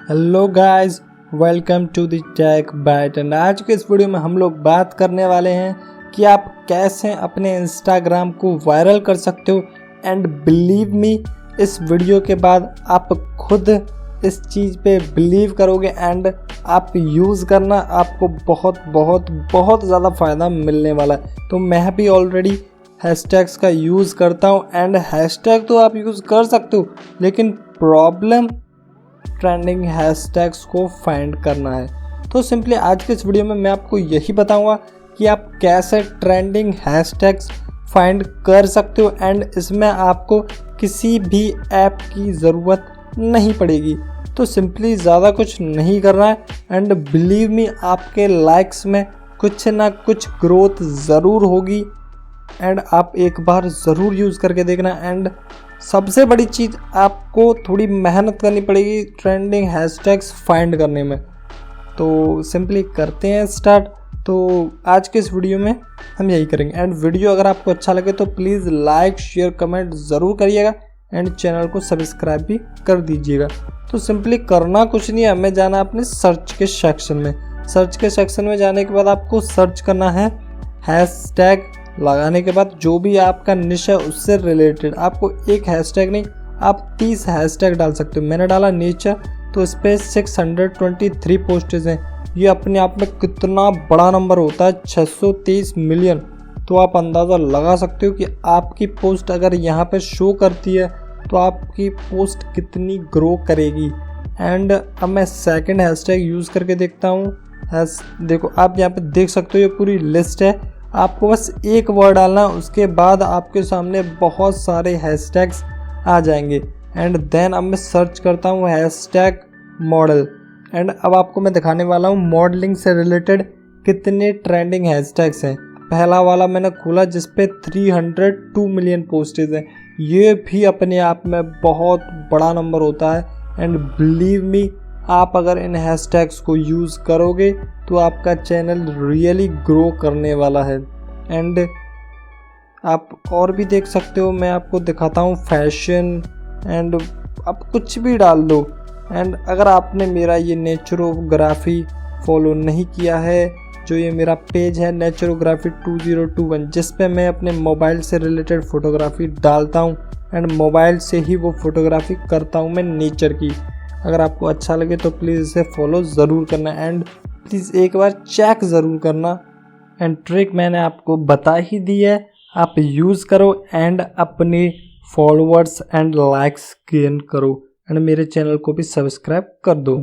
Hello guys, welcome to the tech byte. And आज के इस वीडियो में हम लोग बात करने वाले हैं कि आप कैसे अपने इंस्टाग्राम को वायरल कर सकते हो। एंड बिलीव मी, इस वीडियो के बाद आप खुद इस चीज़ पे बिलीव करोगे एंड आप यूज़ करना, आपको बहुत बहुत बहुत ज़्यादा फ़ायदा मिलने वाला है। तो मैं भी ऑलरेडी हैशटैग्स का यूज़ करता हूँ एंड हैशटैग तो आप यूज़ कर सकते हो, लेकिन प्रॉब्लम ट्रेंडिंग हैशटैग्स को फाइंड करना है। तो सिंपली आज के इस वीडियो में मैं आपको यही बताऊंगा कि आप कैसे ट्रेंडिंग हैशटैग्स फाइंड कर सकते हो एंड इसमें आपको किसी भी ऐप की ज़रूरत नहीं पड़ेगी। तो सिंपली ज़्यादा कुछ नहीं करना है एंड बिलीव मी, आपके लाइक्स में कुछ ना कुछ ग्रोथ ज़रूर होगी एंड आप एक बार ज़रूर यूज़ करके देखना। एंड सबसे बड़ी चीज़, आपको थोड़ी मेहनत करनी पड़ेगी ट्रेंडिंग हैशटैग्स फाइंड करने में। तो सिंपली करते हैं स्टार्ट। तो आज के इस वीडियो में हम यही करेंगे एंड वीडियो अगर आपको अच्छा लगे तो प्लीज़ लाइक शेयर कमेंट ज़रूर करिएगा एंड चैनल को सब्सक्राइब भी कर दीजिएगा। तो सिंपली करना कुछ नहीं है, हमें जाना अपने सर्च के सेक्शन में। सर्च के सेक्शन में जाने के बाद आपको सर्च करना है हैशटैग। लगाने के बाद जो भी आपका निश है उससे रिलेटेड, आपको एक हैशटैग नहीं, आप 30 हैशटैग डाल सकते हो। मैंने डाला नेचर, तो इस पर 623 पोस्टेज हैं। ये अपने आप में कितना बड़ा नंबर होता है, 623 मिलियन। तो आप अंदाज़ा लगा सकते हो कि आपकी पोस्ट अगर यहाँ पे शो करती है तो आपकी पोस्ट कितनी ग्रो करेगी। एंड अब मैं सेकंड हैशटैग यूज़ करके देखता हूँ। देखो, आप यहाँ पे देख सकते हो ये पूरी लिस्ट है। आपको बस एक वर्ड डालना, उसके बाद आपके सामने बहुत सारे हैशटैग्स आ जाएंगे। एंड देन अब मैं सर्च करता हूँ हैशटैग मॉडल। एंड अब आपको मैं दिखाने वाला हूँ मॉडलिंग से रिलेटेड कितने ट्रेंडिंग हैशटैग्स हैं। पहला वाला मैंने खोला जिस पे 302 मिलियन पोस्टेज हैं। ये भी अपने आप में बहुत बड़ा नंबर होता है एंड बिलीव मी, आप अगर इन हैशटैग्स को यूज़ करोगे तो आपका चैनल रियली ग्रो करने वाला है। एंड आप और भी देख सकते हो, मैं आपको दिखाता हूँ फैशन। एंड आप कुछ भी डाल दो। एंड अगर आपने मेरा ये नेचुरोग्राफी फॉलो नहीं किया है, जो ये मेरा पेज है नेचुरोग्राफी 2021, जिस पे मैं अपने मोबाइल से रिलेटेड फ़ोटोग्राफी डालता हूँ एंड मोबाइल से ही वो फ़ोटोग्राफी करता हूँ मैं नेचर की। अगर आपको अच्छा लगे तो प्लीज़ इसे फॉलो ज़रूर करना एंड प्लीज़ एक बार चेक ज़रूर करना। एंड ट्रिक मैंने आपको बता ही दी है, आप यूज़ करो एंड अपने फॉलोअर्स एंड लाइक्स गेन करो एंड मेरे चैनल को भी सब्सक्राइब कर दो।